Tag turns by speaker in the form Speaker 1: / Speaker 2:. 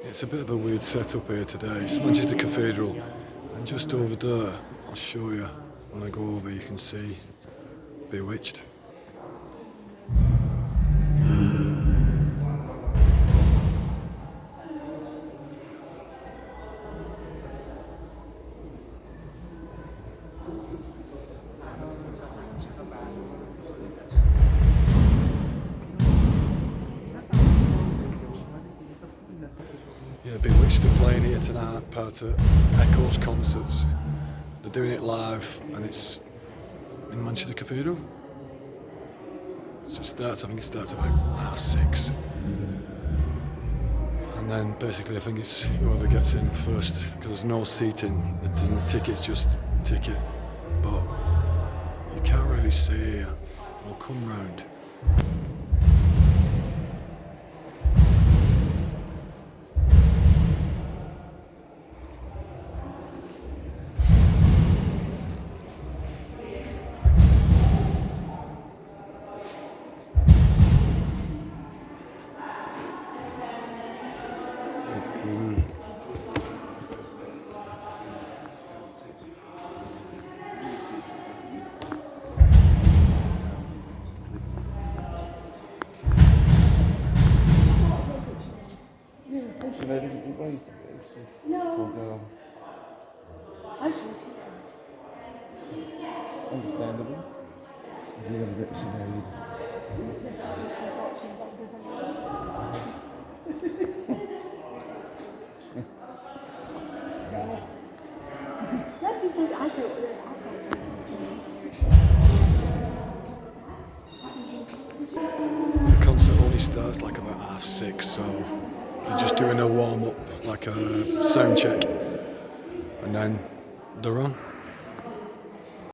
Speaker 1: It's a bit of a weird setup here today. It's Manchester Cathedral, and just over there, I'll show you. When I go over, you can see Bewitched. Yeah, Bewitched are playing here tonight, part of Echoes concerts. They're doing it live, and it's in Manchester Cathedral. So I think it starts about 6:30. And then basically I think it's whoever gets in first, because there's no seating, the ticket's just ticket. But you can't really see, I'll come round.
Speaker 2: No. Understandable. He's a little bit Sinead.
Speaker 3: That is it. I don't know.
Speaker 1: The concert only starts like about 6:30, so they're just doing a warm up, like a sound check, and then they're on.